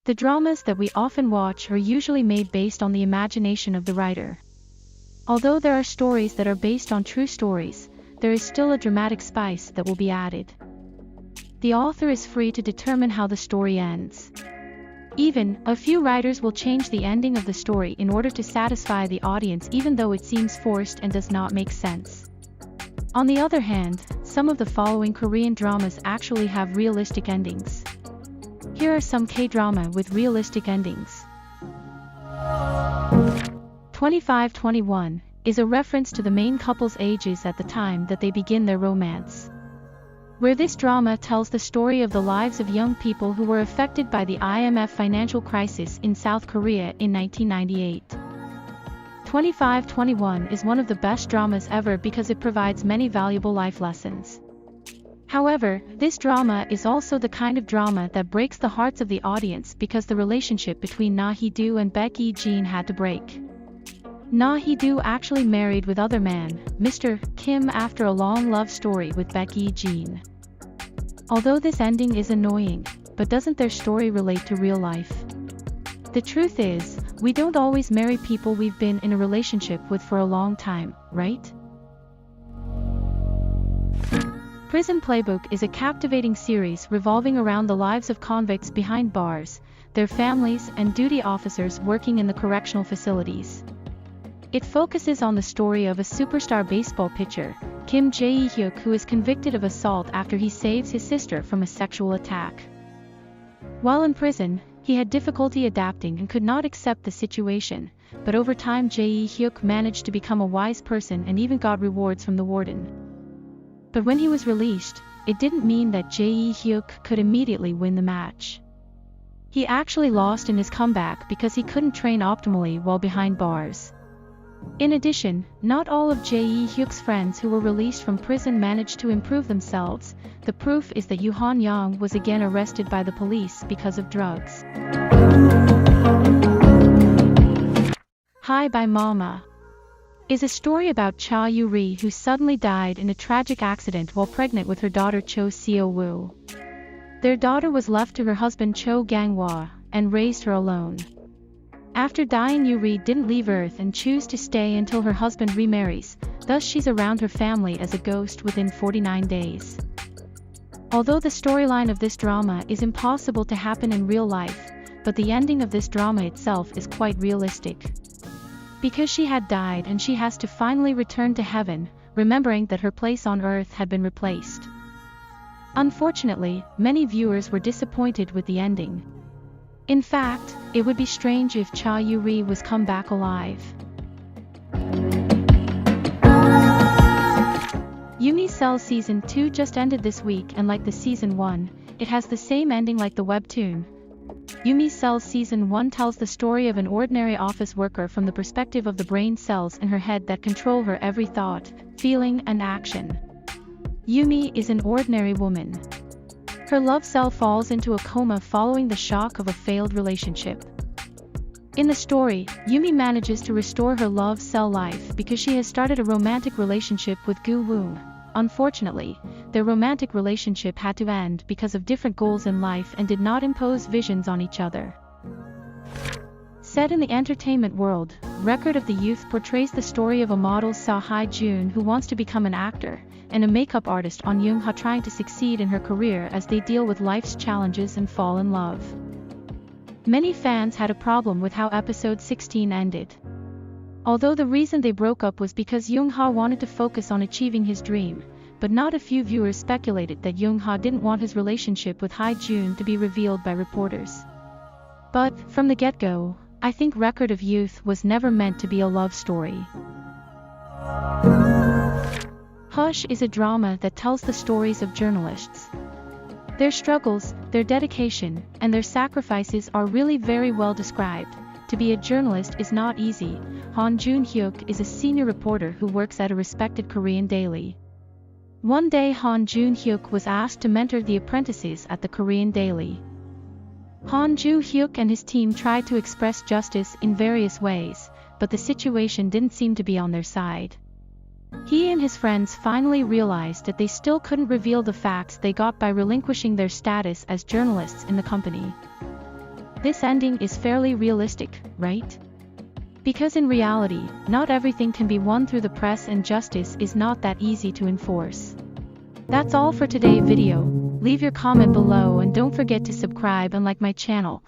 The dramas that we often watch are usually made based on the imagination of the writer. Although there are stories that are based on true stories, there is still a dramatic spice that will be added. The author is free to determine how the story ends. Even, a few writers will change the ending of the story in order to satisfy the audience even though it seems forced and does not make sense. On the other hand, some of the following Korean dramas actually have realistic endings. Here are some K-drama with realistic endings. 2521 is a reference to the main couple's ages at the time that they begin their romance. Where this drama tells the story of the lives of young people who were affected by the IMF financial crisis in South Korea in 1998. 2521 is one of the best dramas ever because it provides many valuable life lessons. However, this drama is also the kind of drama that breaks the hearts of the audience because the relationship between Na Hee-do and Baek Hee-jin had to break. Na Hee-do actually married with other man, Mr. Kim, after a long love story with Baek Hee-jin. Although this ending is annoying, but doesn't their story relate to real life? The truth is, we don't always marry people we've been in a relationship with for a long time, right? Prison Playbook is a captivating series revolving around the lives of convicts behind bars, their families, and duty officers working in the correctional facilities. It focuses on the story of a superstar baseball pitcher, Kim Jae-hyuk, who is convicted of assault after he saves his sister from a sexual attack. While in prison, he had difficulty adapting and could not accept the situation, but over time Jae-hyuk managed to become a wise person and even got rewards from the warden. But when he was released, it didn't mean that Jae-hyuk could immediately win the match. He actually lost in his comeback because he couldn't train optimally while behind bars. In addition, not all of Jae-hyuk's friends who were released from prison managed to improve themselves. The proof is that Yoo Han-young was again arrested by the police because of drugs. Hi Bye Mama is a story about Cha Yu-ri, who suddenly died in a tragic accident while pregnant with her daughter Cho Seo-woo. Their daughter was left to her husband Cho Gang-hwa and raised her alone. After dying, Yu-ri didn't leave Earth and choose to stay until her husband remarries, thus she's around her family as a ghost within 49 days. Although the storyline of this drama is impossible to happen in real life, but the ending of this drama itself is quite realistic. Because she had died and she has to finally return to heaven, remembering that her place on Earth had been replaced. Unfortunately, many viewers were disappointed with the ending. In fact, it would be strange if Cha Yu-ri was come back alive. Yumi Cell Season 2 just ended this week, and like the Season 1, it has the same ending like the webtoon. Yumi Cell Season 1 tells the story of an ordinary office worker from the perspective of the brain cells in her head that control her every thought, feeling, and action. Yumi is an ordinary woman. Her love cell falls into a coma following the shock of a failed relationship. In the story, Yumi manages to restore her love cell life because she has started a romantic relationship with Gu Woon. Unfortunately, their romantic relationship had to end because of different goals in life and did not impose visions on each other. Set in the entertainment world, Record of the Youth portrays the story of a model Seo Hae-jun who wants to become an actor, and a makeup artist On Young-ha trying to succeed in her career as they deal with life's challenges and fall in love. Many fans had a problem with how episode 16 ended. Although the reason they broke up was because Young-ha wanted to focus on achieving his dream, but not a few viewers speculated that Young-ha didn't want his relationship with Hae-jun to be revealed by reporters. But, from the get-go, I think Record of Youth was never meant to be a love story. Hush is a drama that tells the stories of journalists. Their struggles, their dedication, and their sacrifices are really very well described. To be a journalist is not easy. Han Jun-hyuk is a senior reporter who works at a respected Korean daily. One day Han Jun-hyuk was asked to mentor the apprentices at the Korean daily. Han Joo-hyuk and his team tried to express justice in various ways, but the situation didn't seem to be on their side. He and his friends finally realized that they still couldn't reveal the facts they got by relinquishing their status as journalists in the company. This ending is fairly realistic, right? Because in reality, not everything can be won through the press and justice is not that easy to enforce. That's all for today's video. Leave your comment below and don't forget to subscribe and like my channel.